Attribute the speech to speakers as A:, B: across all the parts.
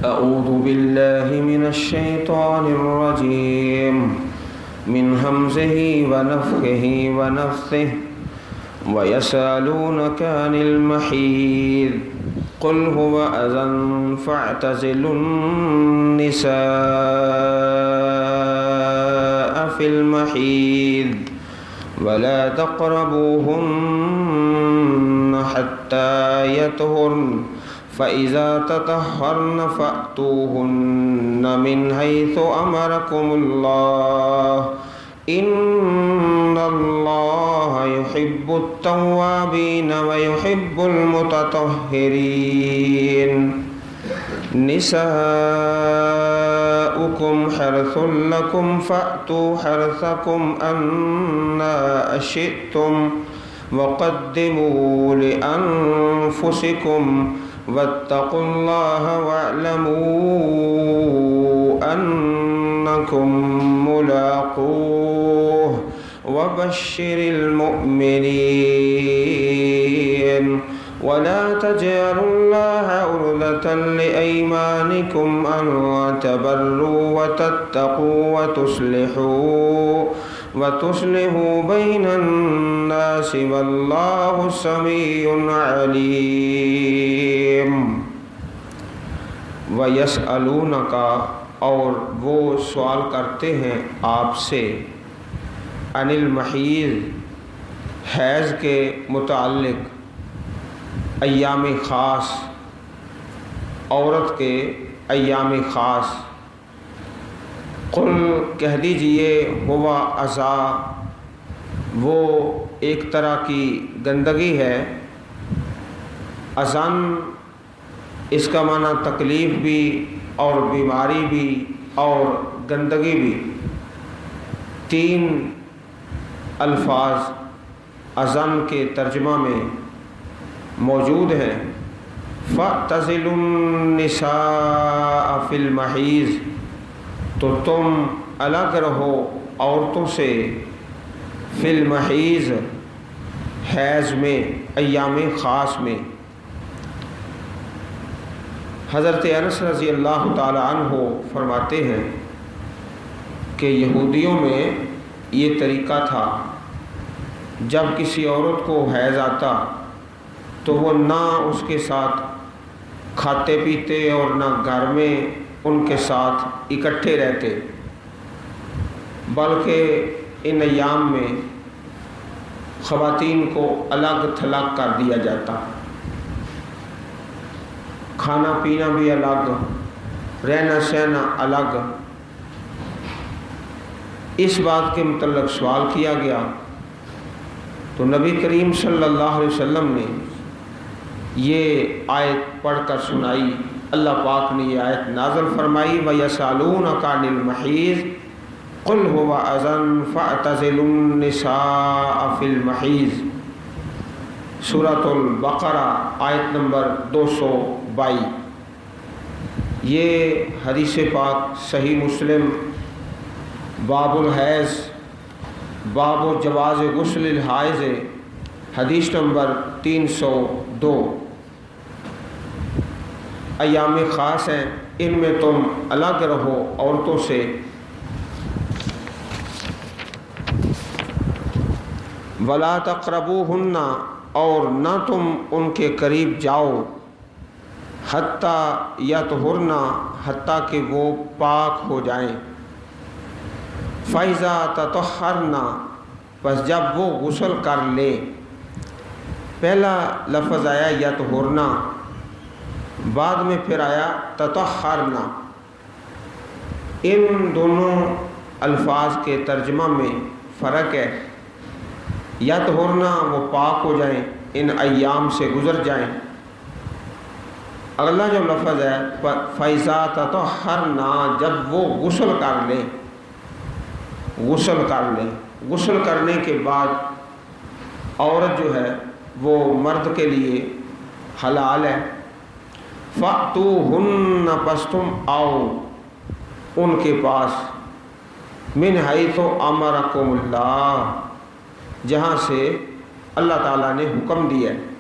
A: أعوذ بالله من الشيطان الرجيم من همزه ونفخه ونفثه ويسألونك عن المحيض قل هو أذى فاعتزلوا النساء في المحيض ولا تقربوهن حتى يطهرن فإذا تطهرن فأتوهن من حيث أمركم الله إن الله يحب التوابين ويحب المتطهرين نساؤكم حرث لكم فأتوا حرثكم أنى شئتم وقدموا لأنفسكم واتقوا الله واعلموا أنكم ملاقوه وبشر المؤمنين ولا تجعلوا الله عرضة لأيمانكم أن تبروا وتتقوا وتصلحوا بين الناس والله سميع عليم وَيَسْأَلُونَكَ اور وہ سوال کرتے ہیں آپ سے عن المحیض حیض کے متعلق ایام خاص عورت کے ایام خاص قل کہہ دیجئے ہوا اذی وہ ایک طرح کی گندگی ہے اذن اس کا معنی تکلیف بھی اور بیماری بھی اور گندگی بھی تین الفاظ اذن کے ترجمہ میں موجود ہیں فَاعْتَزِلُوا النِّسَاءَ فِي الْمَحِيضِ تو تم الگ رہو عورتوں سے فی المحیض حیض میں ایام خاص میں حضرت انس رضی اللہ تعالی عنہ فرماتے ہیں کہ یہودیوں میں یہ طریقہ تھا جب کسی عورت کو حیض آتا تو وہ نہ اس کے ساتھ کھاتے پیتے اور نہ گھر میں ان کے ساتھ اکٹھے رہتے بلکہ ان ایام میں خواتین کو الگ تھلگ کر دیا جاتا کھانا پینا بھی الگ رہنا سہنا الگ اس بات کے متعلق سوال کیا گیا تو نبی کریم صلی اللہ علیہ وسلم نے یہ آیت پڑھ کر سنائی اللہ پاک نے یہ آیت نازل فرمائی وَيَسْأَلُونَكَ عَنِ الْمَحِيضِ قُلْ هُوَ أَذًى فَاعْتَزِلُوا النِّسَاءَ فِي الْمَحِيضِ سورۃ البقرہ آیت نمبر 222 یہ حدیث پاک صحیح مسلم باب الحیض باب جواز غسل الحائض حدیث نمبر 302 ایام خاص ہیں ان میں تم الگ رہو عورتوں سے ولا تقربوہن اور نہ تم ان کے قریب جاؤ حتیٰ یطہرن حتیٰ کہ وہ پاک ہو جائیں فَإِذَا تَطَهَّرْنَ پس جب وہ غسل کر لے پہلا لفظ آیا یطہرن بعد میں پھر آیا تطہرن ان دونوں الفاظ کے ترجمہ میں فرق ہے یطہرن وہ پاک ہو جائیں ان ایام سے گزر جائیں اگلا جو لفظ ہے فَإِذَا تَطَهَّرْنَ جب وہ غسل کر لیں غسل کرنے کے بعد عورت جو ہے وہ مرد کے لیے حلال ہے فَأْتُوهُنَّ پس تم آؤ ان کے پاس مِنْ حَيْثُ أَمَرَكُمُ اللَّهُ جہاں سے اللہ تعالیٰ نے حکم دیا ہے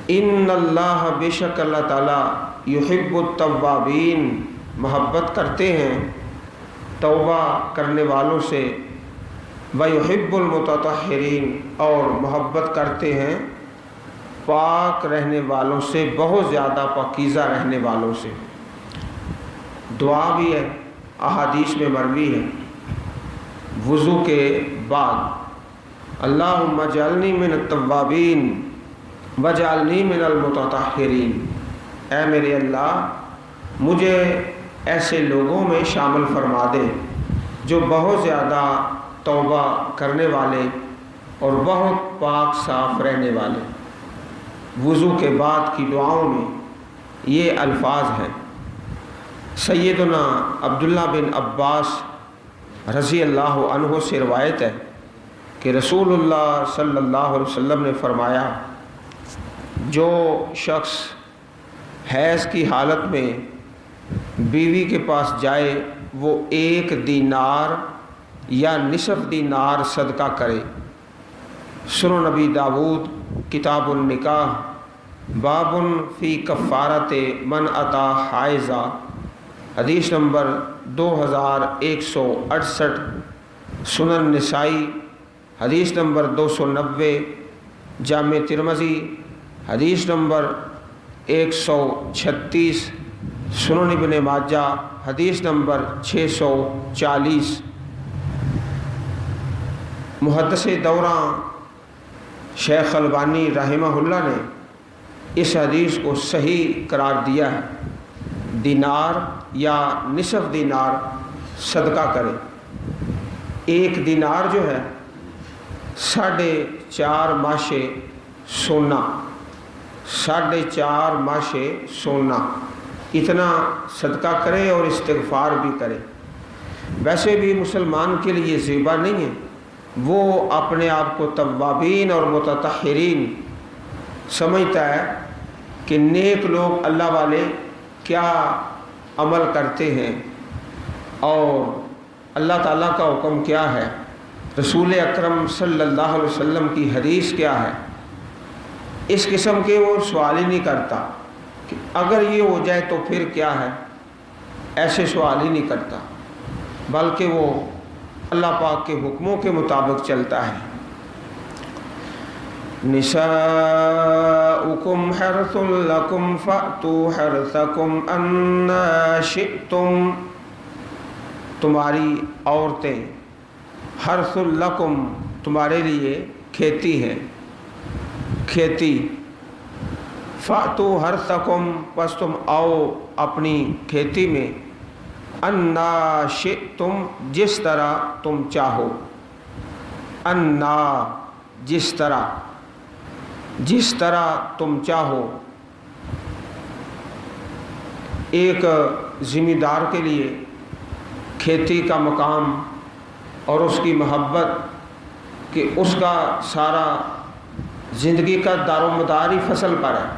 A: ان اللہ بیشک اللہ تعالیٰ یحب التوابین محبت کرتے ہیں توبہ کرنے والوں سے، ویحب المتطہرین اور محبت کرتے ہیں پاک رہنے والوں سے، بہت زیادہ پاکیزہ رہنے والوں سے۔ دعا بھی ہے، احادیث میں مروی ہے وضو کے بعد، اللہم اجعلنی من التوابین واجعلنی من المتطہرین، اے میرے اللہ مجھے ایسے لوگوں میں شامل فرما دے جو بہت زیادہ توبہ کرنے والے اور بہت پاک صاف رہنے والے۔ وضو کے بعد کی دعاؤں میں یہ الفاظ ہیں۔ سیدنا عبداللہ بن عباس رضی اللہ عنہ سے روایت ہے کہ رسول اللہ صلی اللہ علیہ وسلم نے فرمایا، جو شخص حیض کی حالت میں بیوی کے پاس جائے وہ 1 دینار یا نصف دینار صدقہ کرے۔ سنن نبی داود کتاب النکاح باب فی کفارت من اتا حائضہ، حدیث نمبر 2168۔ سنن نسائی حدیث نمبر 290، جامع ترمذی حدیث نمبر 136، سنن ابن ماجہ حدیث نمبر 640۔ محدث دورہ شیخ البانی رحمہ اللہ نے اس حدیث کو صحیح قرار دیا ہے، دینار یا نصف دینار صدقہ کرے۔ 1 دینار جو ہے 4.5 ماشے سونا، 4.5 ماشے سونا، اتنا صدقہ کرے اور استغفار بھی کرے۔ ویسے بھی مسلمان کے لیے زیبا نہیں ہے، وہ اپنے آپ کو توابین اور متطہرین سمجھتا ہے کہ نیک لوگ اللہ والے کیا عمل کرتے ہیں اور اللہ تعالیٰ کا حکم کیا ہے، رسول اکرم صلی اللہ علیہ وسلم کی حدیث کیا ہے۔ اس قسم کے وہ سوال ہی نہیں کرتا کہ اگر یہ ہو جائے تو پھر کیا ہے، ایسے سوال ہی نہیں کرتا، بلکہ وہ اللہ پاک کے حکموں کے مطابق چلتا ہے۔ نساؤکم حرث لکم فأتوا حرثکم انا شئتم، تمہاری عورتیں حرث لکم تمہارے لیے کھیتی ہے، کھیتی، فأتوا حرثکم پس تم آؤ اپنی کھیتی میں، انا شئتم جس طرح تم چاہو، انا جس طرح تم چاہو۔ ایک ذمہ دار کے لیے کھیتی کا مقام اور اس کی محبت کہ اس کا سارا زندگی کا دار و مدار ہی فصل پر ہے،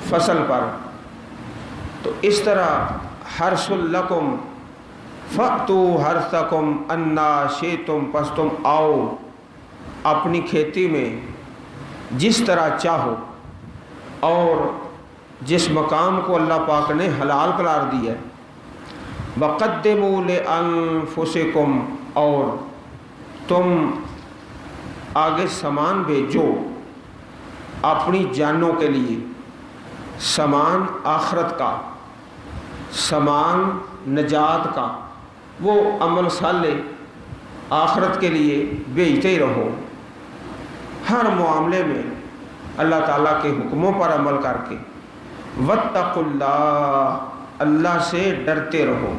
A: فصل پر، تو اس طرح حرث لکم فأتوا حرثکم انا شئتم پس تم آؤ اپنی کھیتی میں جس طرح چاہو، اور جس مقام کو اللہ پاک نے حلال قرار دیا ہے۔ وقدموا لانفسکم اور تم آگے سامان بھیجو اپنی جانوں کے لیے، سامان آخرت کا، سامان نجات کا، وہ عمل صالح آخرت کے لیے بھیجتے ہی رہو۔ ہر معاملے میں اللہ تعالیٰ کے حکموں پر عمل کر کے واتقوا اللہ، اللہ سے ڈرتے رہو۔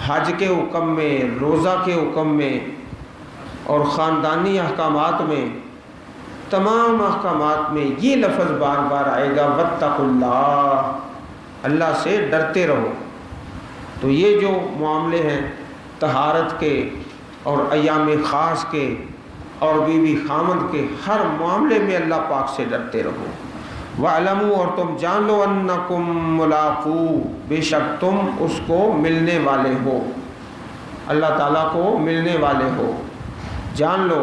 A: حج کے حکم میں، روزہ کے حکم میں اور خاندانی احکامات میں، تمام احکامات میں یہ لفظ بار بار آئے گا، واتقوا اللہ، اللہ سے ڈرتے رہو۔ تو یہ جو معاملے ہیں طہارت کے اور ایام خاص کے اور بیوی خامند کے، ہر معاملے میں اللہ پاک سے ڈرتے رہو۔ وَاعْلَمُوا اور تم جان لو أَنَّكُمْ مُلَاقُوهُ بے شک تم اس کو ملنے والے ہو، اللہ تعالیٰ کو ملنے والے ہو۔ جان لو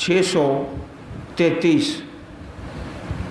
A: 6633।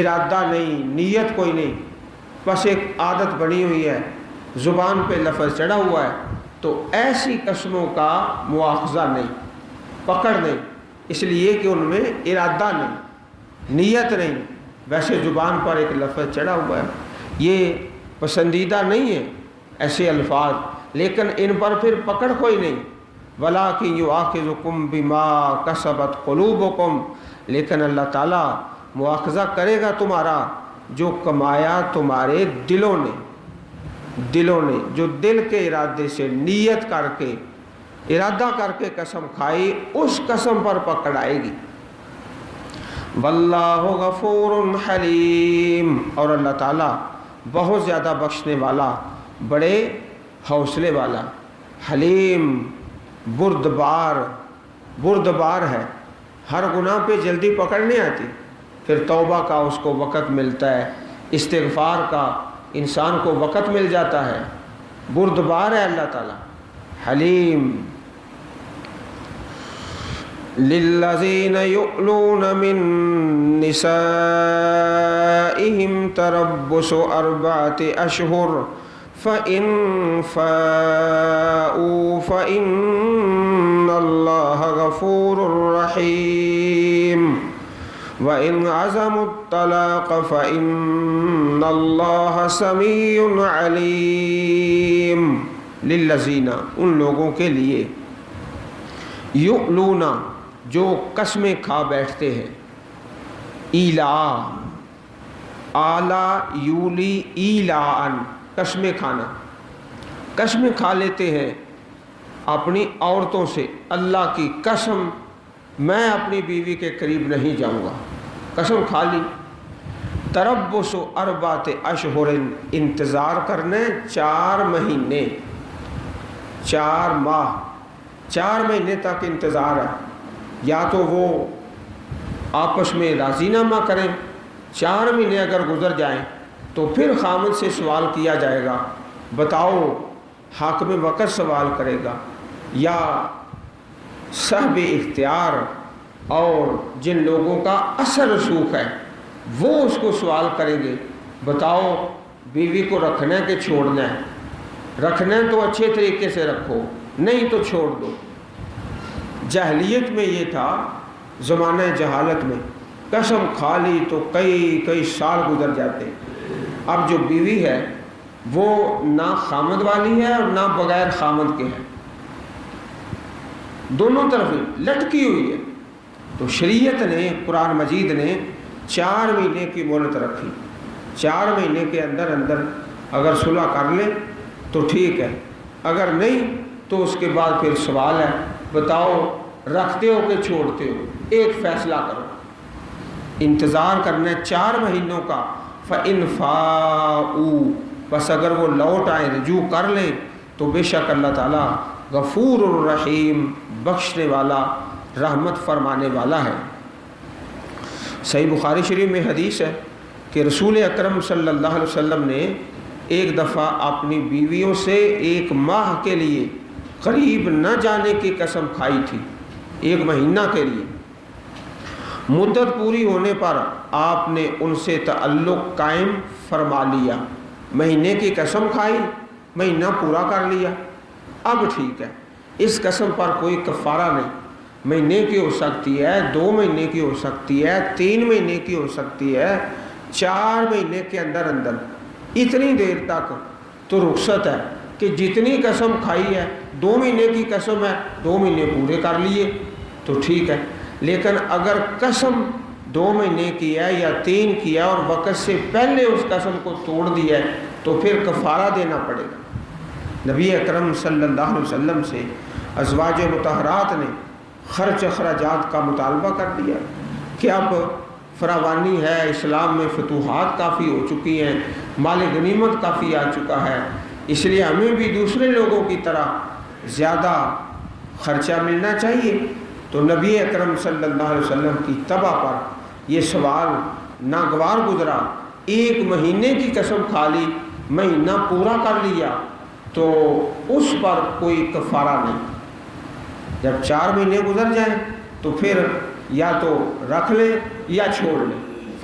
A: ارادہ نہیں، نیت کوئی نہیں، بس ایک عادت بنی ہوئی ہے، زبان پہ لفظ چڑھا ہوا ہے، تو ایسی قسموں کا مواخذہ نہیں، پکڑ نہیں، اس لیے کہ ان میں ارادہ نہیں، نیت نہیں، ویسے زبان پر ایک لفظ چڑھا ہوا ہے، یہ پسندیدہ نہیں ہے ایسے الفاظ، لیکن ان پر پھر پکڑ کوئی نہیں۔ وَلَٰكِن يُؤَاخِذُكُم بِمَا كَسَبَتْ قُلُوبُكُم، لیکن اللہ تعالیٰ مواخذہ کرے گا تمہارا جو کمایا تمہارے دلوں نے، جو دل کے ارادے سے نیت کر کے، ارادہ کر کے قسم کھائی، اس قسم پر پکڑ آئے گی۔ واللہ غفور حلیم، اور اللہ تعالیٰ بہت زیادہ بخشنے والا، بڑے حوصلے والا، حلیم، بردبار ہے، ہر گناہ پہ جلدی پکڑ نہیں آتی، پھر توبہ کا اس کو وقت ملتا ہے، استغفار کا انسان کو وقت مل جاتا ہے، بردبار ہے اللہ تعالیٰ، حلیم۔ للذین یؤلون من نسائہم تربص 4 اشہر فَإِن فَاءُوا فَإِنَّ اللَّهَ غَفُورٌ رَحِيمٌ وَإِنْ عَزَمُوا الطَّلَاقَ فَإِنَّ اللَّهَ سَمِيعٌ عَلِيمٌ۔ للذین، ان لوگوں کے لیے، یؤلون، جو قسمیں کھا بیٹھتے ہیں، ایلا، آلا یولی ایلاً، قسمیں کھانا، قسمیں کھا لیتے ہیں اپنی عورتوں سے، اللہ کی قسم میں اپنی بیوی کے قریب نہیں جاؤں گا، قسم کھا لی۔ تربص 4 اشہر، انتظار کرنے 4 مہینے، 4 ماہ، 4 مہینے تک انتظار ہے، یا تو وہ آپس میں راضی نامہ کریں، 4 مہینے اگر گزر جائیں تو پھر خامد سے سوال کیا جائے گا، بتاؤ، حاکم وقت سوال کرے گا، یا صاحب اختیار اور جن لوگوں کا اثر رسوخ ہے وہ اس کو سوال کریں گے، بتاؤ بیوی کو رکھنا ہے کہ چھوڑنا ہے، رکھنا ہے تو اچھے طریقے سے رکھو، نہیں تو چھوڑ دو۔ جاہلیت میں یہ تھا، زمانہ جہالت میں قسم کھا لی تو کئی سال گزر جاتے۔ اب جو بیوی ہے وہ نہ خامد والی ہے اور نہ بغیر خامد کے ہے، دونوں طرف لٹکی ہوئی ہے، تو شریعت نے، قرآن مجید نے 4 مہینے کی مہلت رکھی، 4 مہینے کے اندر اگر صلح کر لے تو ٹھیک ہے، اگر نہیں تو اس کے بعد پھر سوال ہے، بتاؤ رکھتے ہو کہ چھوڑتے ہو، ایک فیصلہ کرو۔ انتظار کرنا ہے 4 مہینوں کا، فَإِن فَاءُوا، بس اگر وہ لوٹ آئیں، رجوع کر لیں، تو بے شک اللہ تعالیٰ غفور الرحیم، بخشنے والا، رحمت فرمانے والا ہے۔ صحیح بخاری شریف میں حدیث ہے کہ رسول اکرم صلی اللہ علیہ وسلم نے ایک دفعہ اپنی بیویوں سے 1 ماہ کے لیے قریب نہ جانے کی قسم کھائی تھی، 1 مہینہ کے لیے۔ مدت پوری ہونے پر آپ نے ان سے تعلق قائم فرما لیا، مہینے کی قسم کھائی، مہینہ پورا کر لیا، اب ٹھیک ہے، اس قسم پر کوئی کفارہ نہیں، مہینے کی ہو سکتی ہے، 2 مہینے کی ہو سکتی ہے، 3 مہینے کی ہو سکتی ہے، 4 مہینے کے اندر اتنی دیر تک تو رخصت ہے کہ جتنی قسم کھائی ہے، 2 مہینے کی قسم ہے، 2 مہینے پورے کر لیے تو ٹھیک ہے، لیکن اگر قسم 2 مہینے کی ہے یا 3 کی ہے اور وقت سے پہلے اس قسم کو توڑ دیا ہے تو پھر کفارہ دینا پڑے گا۔ نبی اکرم صلی اللہ علیہ وسلم سے ازواج مطہرات نے خرچ اخراجات کا مطالبہ کر دیا کہ اب فراوانی ہے، اسلام میں فتوحات کافی ہو چکی ہیں، مال غنیمت کافی آ چکا ہے، اس لیے ہمیں بھی دوسرے لوگوں کی طرح زیادہ خرچہ ملنا چاہیے۔ تو نبی اکرم صلی اللہ علیہ وسلم کی طبع پر یہ سوال ناگوار گزرا، 1 مہینے کی قسم کھا لی، مہینہ پورا کر لیا تو اس پر کوئی کفارہ نہیں، جب 4 مہینے گزر جائیں تو پھر یا تو رکھ لے یا چھوڑ لے۔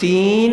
A: 3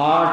A: 8,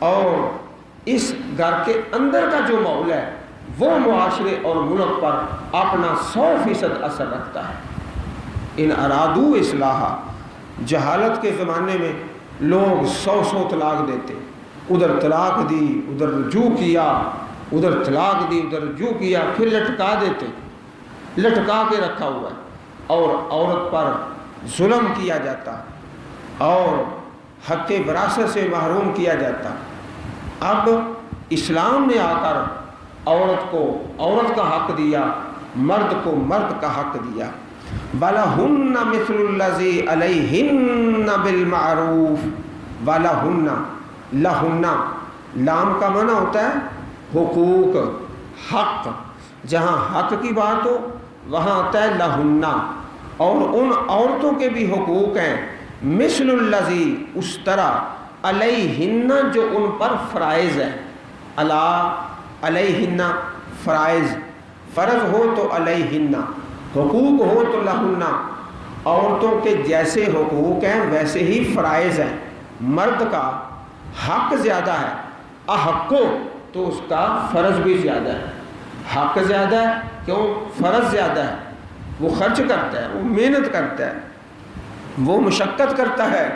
A: اور اس گھر کے اندر کا جو ماحول ہے وہ معاشرے اور ملک پر اپنا 100% اثر رکھتا ہے۔ ان ارادو اصلاح، جہالت کے زمانے میں لوگ 100 طلاق دیتے، ادھر طلاق دی ادھر رجوع کیا، ادھر طلاق دی ادھر رجوع کیا، پھر لٹکا دیتے، لٹکا کے رکھا ہوا ہے اور عورت پر ظلم کیا جاتا اور حق وراثت سے محروم کیا جاتا۔ اب اسلام نے آ کر عورت کو عورت کا حق دیا، مرد کو مرد کا حق دیا۔ وَلَهُنَّ مِثْلُ الَّذِي عَلَيْهِنَّ بِالْمَعْرُوفِ وَلَهُنَّ، لَهُنَّ لام کا معنی ہوتا ہے حقوق، حق، جہاں حق کی بات ہو وہاں آتا ہے لَهُنَّ، اور ان عورتوں کے بھی حقوق ہیں مثل الذی، اس طرح علیہن جو ان پر فرائض ہے، علیہن فرائض، فرض ہو تو علیہن، حقوق ہو تو لہن، عورتوں کے جیسے حقوق ہیں ویسے ہی فرائض ہیں۔ مرد کا حق زیادہ ہے، احق تو اس کا فرض بھی زیادہ ہے۔ حق زیادہ ہے کیوں؟ فرض زیادہ ہے، وہ خرچ کرتا ہے، وہ محنت کرتا ہے، وہ مشقت کرتا ہے۔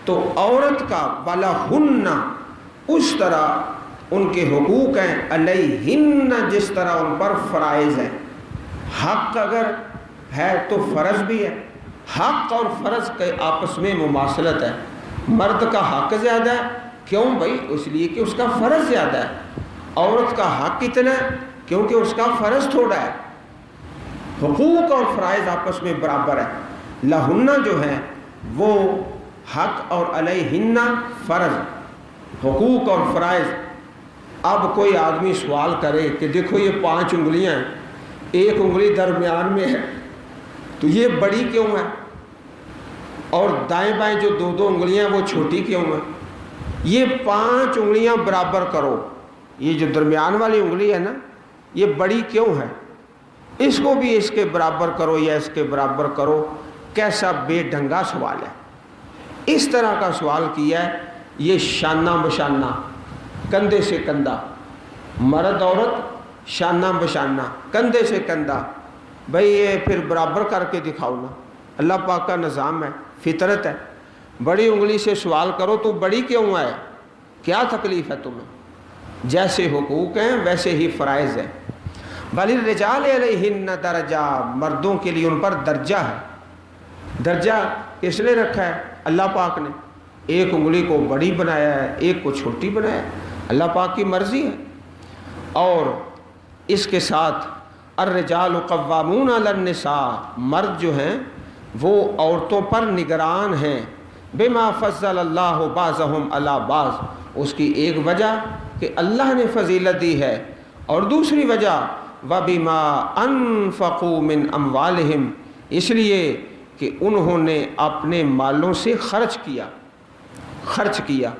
A: تو عورت کا وَلَهُنَّ اس طرح ان کے حقوق ہیں، علیہن جس طرح ان پر فرائض ہیں۔ حق اگر ہے تو فرض بھی ہے، حق اور فرض کے آپس میں مماثلت ہے۔ مرد کا حق زیادہ ہے، کیوں بھائی؟ اس لیے کہ اس کا فرض زیادہ ہے۔ عورت کا حق کتنا ہے؟ کیونکہ اس کا فرض تھوڑا ہے۔ حقوق اور فرائض آپس میں برابر ہے۔ لہنہ جو ہے وہ حق اور علیہن فرض، حقوق اور فرائض۔ اب کوئی آدمی سوال کرے کہ دیکھو یہ 5 انگلیاں ہیں، ایک انگلی درمیان میں ہے تو یہ بڑی کیوں ہے، اور دائیں بائیں جو 2 انگلیاں وہ چھوٹی کیوں ہیں؟ یہ 5 انگلیاں برابر کرو، یہ جو درمیان والی انگلی ہے نا یہ بڑی کیوں ہے، اس کو بھی اس کے برابر کرو یا اس کے برابر کرو۔ کیسا بے ڈھنگا سوال ہے! اس طرح کا سوال کیا ہے یہ شانہ بشانہ، کندھے سے کندھا، مرد عورت شانہ بشانہ، کندھے سے کندھا۔ بھئی یہ پھر برابر کر کے دکھاؤ نا، اللہ پاک کا نظام ہے، فطرت ہے۔ بڑی انگلی سے سوال کرو تو بڑی کیوں ہے؟ کیا تکلیف ہے تمہیں؟ جیسے حقوق ہیں ویسے ہی فرائض ہیں۔ وَلِلرِّجَالِ عَلَيْهِنَّ درجہ، مردوں کے لیے ان پر درجہ ہے۔ درجہ کس نے رکھا ہے؟ اللہ پاک نے۔ ایک انگلی کو بڑی بنایا ہے، ایک کو چھوٹی بنایا ہے، اللہ پاک کی مرضی ہے۔ اور اس کے ساتھ الرجال قوامون علی النساء، مرد جو ہیں وہ عورتوں پر نگران ہیں، بما فضل اللہ بعضهم علی بعض، اس کی ایک وجہ کہ اللہ نے فضیلت دی ہے، اور دوسری وجہ وَبِمَا أَنفَقُوا مِنْ أَمْوَالِهِمْ، اس لیے کہ انہوں نے اپنے مالوں سے خرچ کیا۔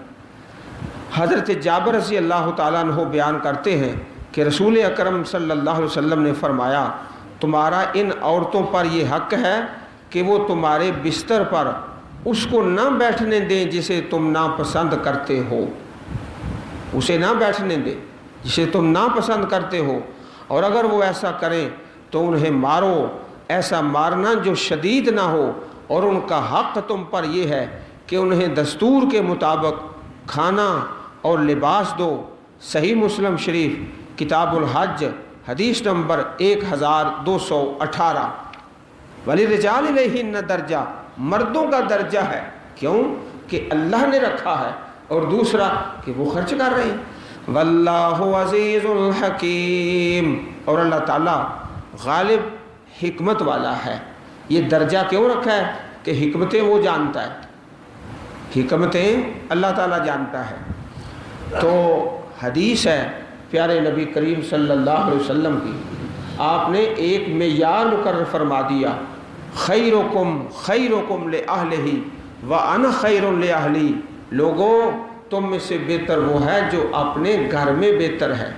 A: حضرت جابر رضی اللہ تعالیٰ عنہ بیان کرتے ہیں کہ رسول اکرم صلی اللہ علیہ وسلم نے فرمایا تمہارا ان عورتوں پر یہ حق ہے کہ وہ تمہارے بستر پر اس کو نہ بیٹھنے دیں جسے تم ناپسند کرتے ہو، اسے نہ بیٹھنے دیں جسے تم ناپسند کرتے ہو، اور اگر وہ ایسا کریں تو انہیں مارو، ایسا مارنا جو شدید نہ ہو، اور ان کا حق تم پر یہ ہے کہ انہیں دستور کے مطابق کھانا اور لباس دو۔ صحیح مسلم شریف کتاب الحج حدیث نمبر 1218۔ وَلِلرِّجَالِ عَلَيْهِنَّ درجہ، مردوں کا درجہ ہے، کیوں کہ اللہ نے رکھا ہے، اور دوسرا کہ وہ خرچ کر رہے ہیں۔ وَاللَّهُ عَزِيزٌ الْحَكِيمٌ، اور اللہ تعالیٰ غالب حکمت والا ہے۔ یہ درجہ کیوں رکھا ہے کہ حکمتیں وہ جانتا ہے، حکمتیں اللہ تعالیٰ جانتا ہے۔ تو حدیث ہے پیارے نبی کریم صلی اللہ علیہ وسلم کی، آپ نے ایک معیار مقرر فرما دیا، خیرکم خیرکم لأہلہ وأنا خیر لأہلی، لوگوں تم میں سے بہتر وہ ہے جو اپنے گھر میں بہتر ہے،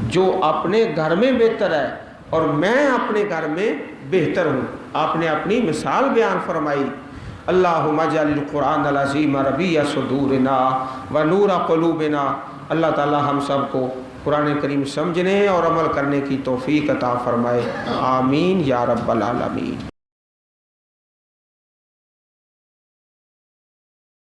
A: جو اپنے گھر میں بہتر ہے، اور میں اپنے گھر میں بہتر ہوں۔ آپ نے اپنی مثال بیان فرمائی، اللہم اجعل القرآن العظیم ربیع صدورنا و نور قلوبنا۔ اللہ تعالی ہم سب کو قرآن کریم سمجھنے اور عمل کرنے کی توفیق عطا فرمائے، آمین یا رب العالمین۔